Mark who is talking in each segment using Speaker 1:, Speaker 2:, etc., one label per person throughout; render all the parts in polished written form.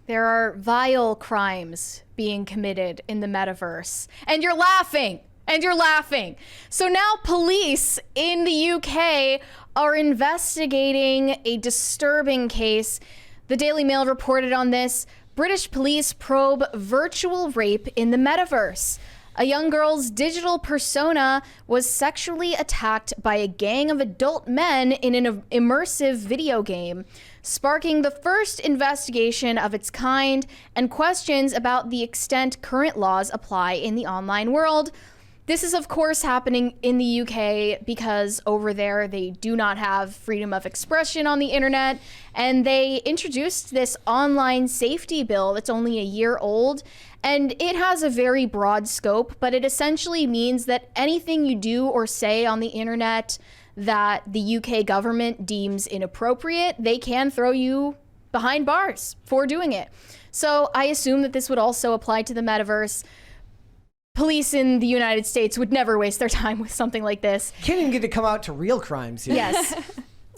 Speaker 1: There are vile crimes being committed in the metaverse. And you're laughing. And you're laughing. So now police in the UK are investigating a disturbing case. The Daily Mail reported on this. British police probe virtual rape in the metaverse. A young girl's digital persona was sexually attacked by a gang of adult men in an immersive video game, sparking the first investigation of its kind and questions about the extent current laws apply in the online world. This is, of course, happening in the UK because over there they do not have freedom of expression on the internet, and they introduced this online safety bill that's only a year old, and it has a very broad scope, but it essentially means that anything you do or say on the internet that the UK government deems inappropriate, they can throw you behind bars for doing it. So I assume that this would also apply to the metaverse. Police in the United States would never waste their time with something like this.
Speaker 2: Can't even get to come out to real crimes yet.
Speaker 1: Yes.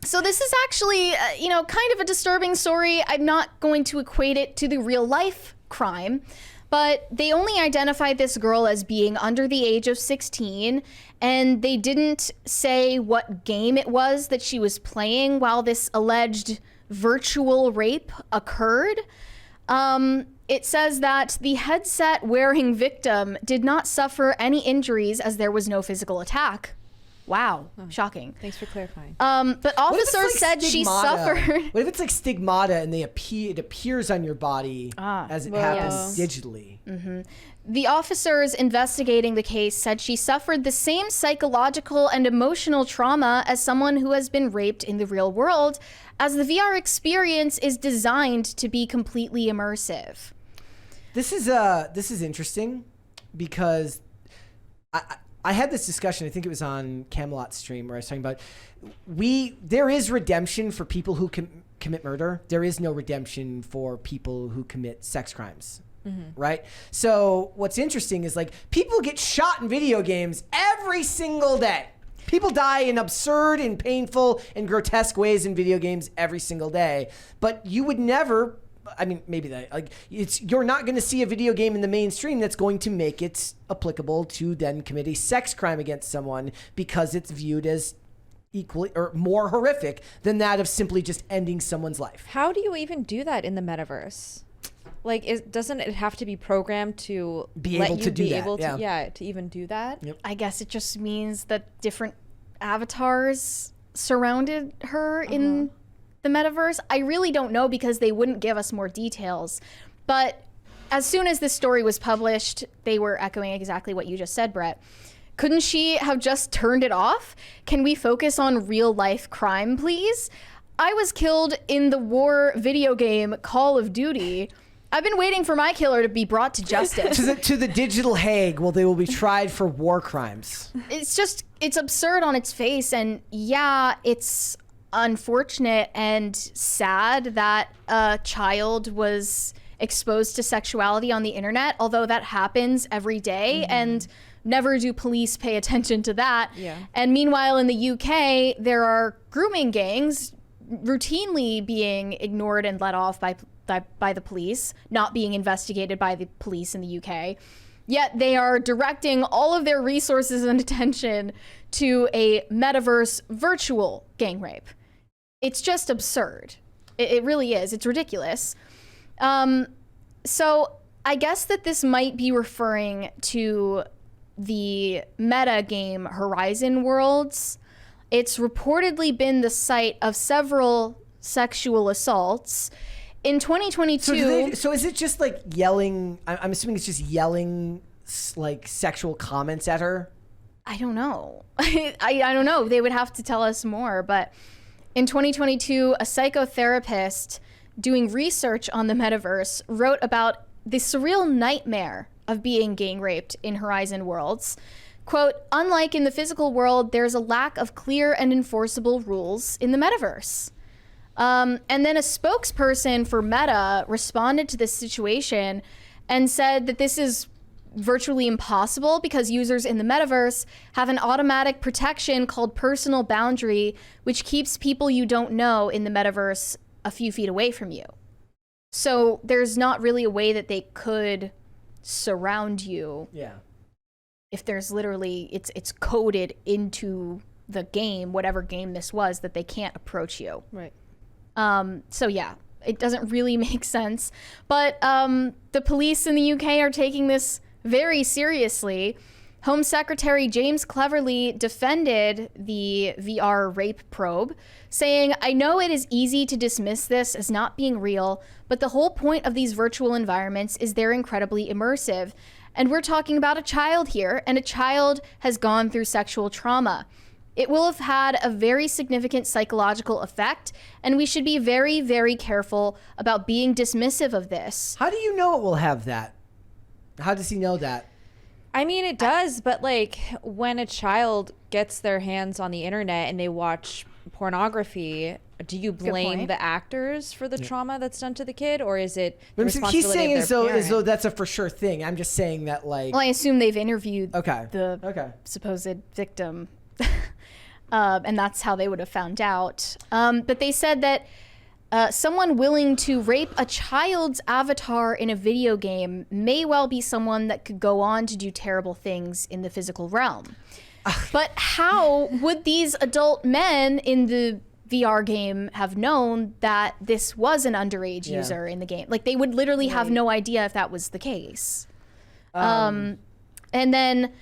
Speaker 1: So this is actually, kind of a disturbing story. I'm not going to equate it to the real life crime, but they only identified this girl as being under the age of 16, and they didn't say what game it was that she was playing while this alleged virtual rape occurred. It says that the headset-wearing victim did not suffer any injuries as there was no physical attack. Wow, shocking.
Speaker 3: Thanks for clarifying.
Speaker 1: But officers said she suffered.
Speaker 2: What if it's like stigmata and it appears on your body as it happens digitally?
Speaker 1: Mm-hmm. The officers investigating the case said she suffered the same psychological and emotional trauma as someone who has been raped in the real world, as the VR experience is designed to be completely immersive.
Speaker 2: This is interesting because I had this discussion. I think it was on Camelot's stream where I was talking about there is redemption for people who commit murder. There is no redemption for people who commit sex crimes. Mm-hmm. Right? So what's interesting is like people get shot in video games every single day. People die in absurd and painful and grotesque ways in video games every single day. But you would never, I mean, maybe that, like, you're not going to see a video game in the mainstream that's going to make it applicable to then commit a sex crime against someone because it's viewed as equally or more horrific than that of simply just ending someone's life.
Speaker 3: How do you even do that in the metaverse? Like, doesn't it have to be programmed to
Speaker 2: be able to do that?
Speaker 3: To even do that?
Speaker 2: Yep.
Speaker 1: I guess it just means that different avatars surrounded her in the metaverse. I really don't know because they wouldn't give us more details. But as soon as this story was published, they were echoing exactly what you just said, Brett. Couldn't she have just turned it off? Can we focus on real life crime, please? I was killed in the war video game Call of Duty. I've been waiting for my killer to be brought to justice.
Speaker 2: to the digital Hague, well, they will be tried for war crimes.
Speaker 1: It's absurd on its face. And yeah, it's unfortunate and sad that a child was exposed to sexuality on the internet, although that happens every day. And never do police pay attention to that.
Speaker 3: Yeah.
Speaker 1: And meanwhile, in the UK, there are grooming gangs routinely being ignored and let off by the police, not being investigated by the police in the UK. Yet they are directing all of their resources and attention to a metaverse virtual gang rape. It's just absurd. It really is. It's ridiculous. So I guess that this might be referring to the meta game Horizon Worlds. It's reportedly been the site of several sexual assaults. In 2022...
Speaker 2: So is it just like yelling? I'm assuming it's just yelling like sexual comments at her?
Speaker 1: I don't know. I don't know. They would have to tell us more. But in 2022, a psychotherapist doing research on the metaverse wrote about the surreal nightmare of being gang raped in Horizon Worlds. Quote, unlike in the physical world, there's a lack of clear and enforceable rules in the metaverse. And then a spokesperson for Meta responded to this situation and said that this is virtually impossible because users in the metaverse have an automatic protection called personal boundary, which keeps people you don't know in the metaverse a few feet away from you. So there's not really a way that they could surround you.
Speaker 2: Yeah.
Speaker 1: If there's literally, it's coded into the game, whatever game this was, that they can't approach you.
Speaker 3: Right.
Speaker 1: So yeah, it doesn't really make sense. But the police in the UK are taking this very seriously. Home Secretary James Cleverly defended the VR rape probe, saying, "I know it is easy to dismiss this as not being real, but the whole point of these virtual environments is they're incredibly immersive. And we're talking about a child here, and a child has gone through sexual trauma. It will have had a very significant psychological effect, and we should be very, very careful about being dismissive of this."
Speaker 2: How do you know it will have that? How does he know that?
Speaker 3: I mean, it does, but like when a child gets their hands on the internet and they watch pornography, do you blame
Speaker 1: point.
Speaker 3: the actors for the trauma that's done to the kid, or is it the
Speaker 2: He's
Speaker 3: responsibility
Speaker 2: saying
Speaker 3: of
Speaker 2: as
Speaker 3: their
Speaker 2: though
Speaker 3: parent?
Speaker 2: that's a for sure thing. I'm just saying that like.
Speaker 1: Well, I assume they've interviewed
Speaker 2: Okay.
Speaker 1: supposed victim, and that's how they would have found out. But they said that someone willing to rape a child's avatar in a video game may well be someone that could go on to do terrible things in the physical realm. But how would these adult men in the VR game have known that this was an underage user in the game? Like, they would literally have no idea if that was the case. And then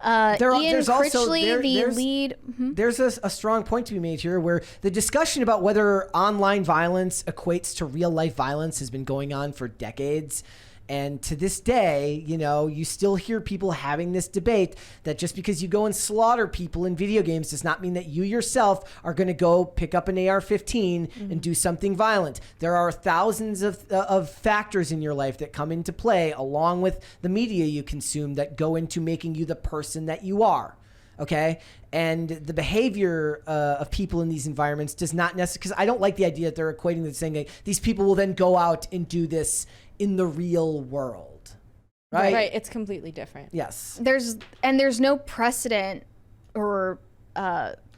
Speaker 1: Ian Critchley, the lead...
Speaker 2: There's a strong point to be made here where the discussion about whether online violence equates to real life violence has been going on for decades. And to this day, you know, you still hear people having this debate that just because you go and slaughter people in video games does not mean that you yourself are going to go pick up an AR-15 and do something violent. There are thousands of factors in your life that come into play along with the media you consume that go into making you the person that you are. Okay. And the behavior of people in these environments does not necessarily, because I don't like the idea that they're equating the saying that these people will then go out and do this in the real world. Right.
Speaker 3: Right. It's completely different.
Speaker 2: Yes.
Speaker 1: There's no precedent or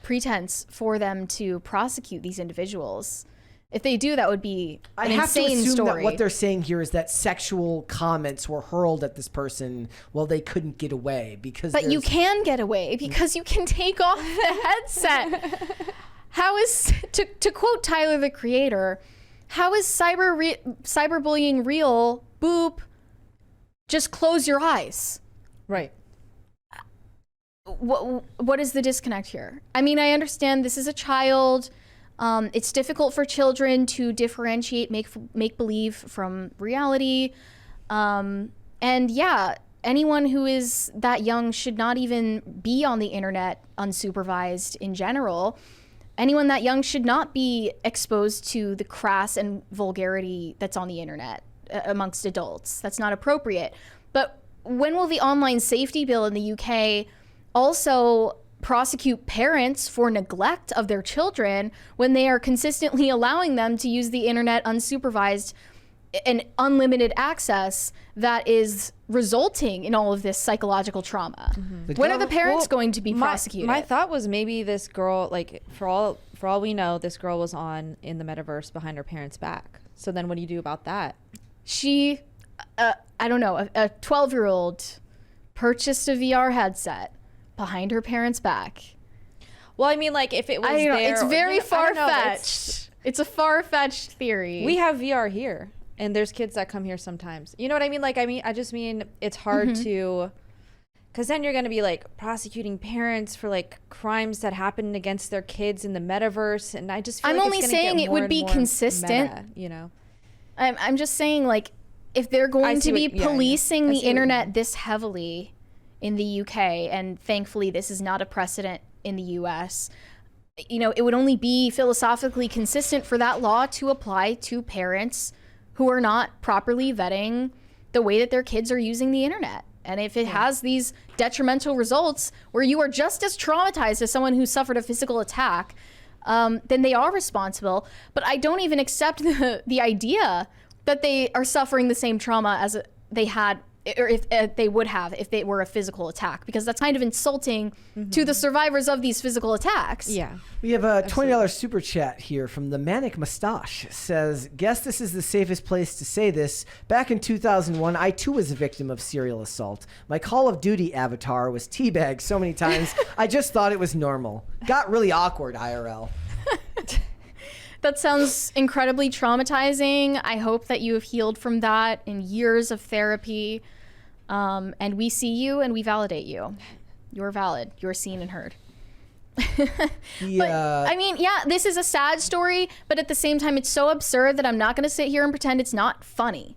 Speaker 1: pretense for them to prosecute these individuals. If they do, that would be an insane
Speaker 2: I have to assume
Speaker 1: story.
Speaker 2: that what they're saying here is that sexual comments were hurled at this person while they couldn't get away because.
Speaker 1: But you can get away because you can take off the headset. How is, to quote Tyler, the creator, how is cyberbullying real? Boop. Just close your eyes.
Speaker 3: Right.
Speaker 1: What is the disconnect here? I mean, I understand this is a child. It's difficult for children to differentiate make believe from reality. And yeah, anyone who is that young should not even be on the internet unsupervised in general. Anyone that young should not be exposed to the crass and vulgarity that's on the internet amongst adults. That's not appropriate. But when will the online safety bill in the UK also prosecute parents for neglect of their children when they are consistently allowing them to use the internet unsupervised and unlimited access that is resulting in all of this psychological trauma? When are the parents going to be prosecuted?
Speaker 3: My thought was maybe this girl, like for all we know, this girl was in the metaverse behind her parents' back. So then what do you do about that?
Speaker 1: She, I don't know, a 12-year-old purchased a VR headset behind her parents' back.
Speaker 3: Well, I mean, like if it was there,
Speaker 1: it's very far-fetched. It's a far-fetched theory.
Speaker 3: We have VR here, and there's kids that come here sometimes. You know what I mean? Like, I just mean it's hard to, because then you're going to be like prosecuting parents for like crimes that happened against their kids in the metaverse, and I just feel
Speaker 1: I'm
Speaker 3: like
Speaker 1: only
Speaker 3: it's gonna
Speaker 1: saying
Speaker 3: get
Speaker 1: it
Speaker 3: more
Speaker 1: would
Speaker 3: and
Speaker 1: be
Speaker 3: more
Speaker 1: consistent.
Speaker 3: meta, you know.
Speaker 1: I'm just saying, like, if they're going to be policing the internet this heavily in the UK, and thankfully this is not a precedent in the US, you know, it would only be philosophically consistent for that law to apply to parents who are not properly vetting the way that their kids are using the internet. And if it has these detrimental results where you are just as traumatized as someone who suffered a physical attack, then they are responsible. But I don't even accept the idea that they are suffering the same trauma as they had or if they would have if it were a physical attack, because that's kind of insulting to the survivors of these physical attacks.
Speaker 3: Yeah.
Speaker 2: We have a $20 super chat here from the Manic Mustache. Says, guess this is the safest place to say this. Back in 2001, I too was a victim of serial assault. My Call of Duty avatar was teabagged so many times, I just thought it was normal. Got really awkward, IRL.
Speaker 1: That sounds incredibly traumatizing. I hope that you have healed from that in years of therapy. And we see you and we validate you. You're valid. You're seen and heard. But, I mean, yeah, this is a sad story, but at the same time, it's so absurd that I'm not going to sit here and pretend it's not funny.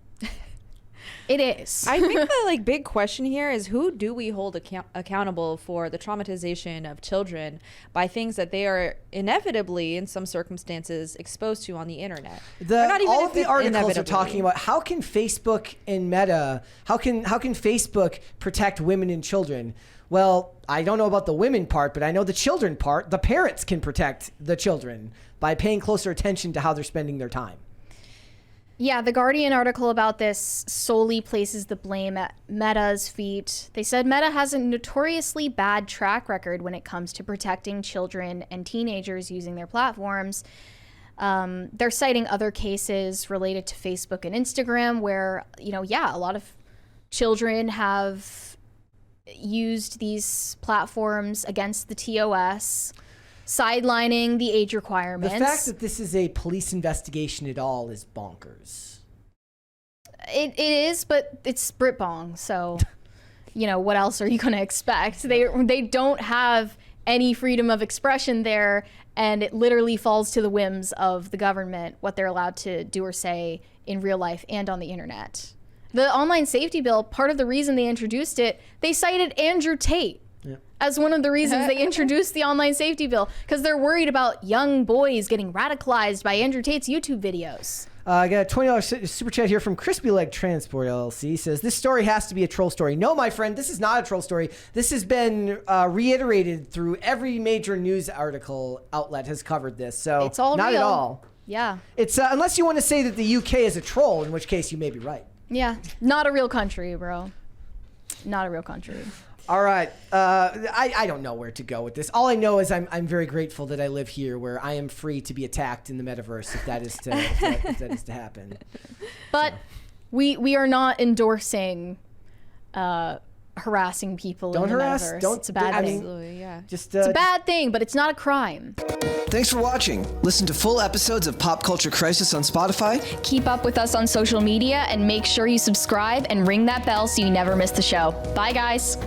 Speaker 1: It is.
Speaker 3: I think the big question here is, who do we hold accountable for the traumatization of children by things that they are inevitably, in some circumstances, exposed to on the internet?
Speaker 2: All of the articles are talking about how can Facebook and Meta, how can Facebook protect women and children? Well, I don't know about the women part, but I know the children part. The parents can protect the children by paying closer attention to how they're spending their time.
Speaker 1: Yeah, the Guardian article about this solely places the blame at Meta's feet. They said Meta has a notoriously bad track record when it comes to protecting children and teenagers using their platforms. They're citing other cases related to Facebook and Instagram where, a lot of children have used these platforms against the TOS, sidelining the age requirements.
Speaker 2: The fact that this is a police investigation at all is bonkers.
Speaker 1: It is, but it's Britbong, so what else are you going to expect? They don't have any freedom of expression there, and it literally falls to the whims of the government what they're allowed to do or say in real life and on the internet. The online safety bill, part of the reason they introduced it, they cited Andrew Tate as one of the reasons they introduced the online safety bill, because they're worried about young boys getting radicalized by Andrew Tate's YouTube videos.
Speaker 2: I got a $20 super chat here from Crispy Leg Transport LLC. Says, this story has to be a troll story. No, my friend, this is not a troll story. This has been reiterated through every major news article outlet has covered this. So
Speaker 1: it's all
Speaker 2: not
Speaker 1: real.
Speaker 2: At all.
Speaker 1: Yeah.
Speaker 2: It's unless you want to say that the UK is a troll, in which case you may be right.
Speaker 1: Yeah. Not a real country, bro. Not a real country.
Speaker 2: All right. I don't know where to go with this. All I know is I'm very grateful that I live here, where I am free to be attacked in the metaverse if that is to if that is to happen.
Speaker 1: But we are not endorsing harassing people in the metaverse. It's a bad thing.
Speaker 3: Absolutely, yeah.
Speaker 2: It's
Speaker 1: a bad thing, but it's not a crime.
Speaker 4: Thanks for watching. Listen to full episodes of Pop Culture Crisis on Spotify.
Speaker 1: Keep up with us on social media and make sure you subscribe and ring that bell so you never miss the show. Bye, guys.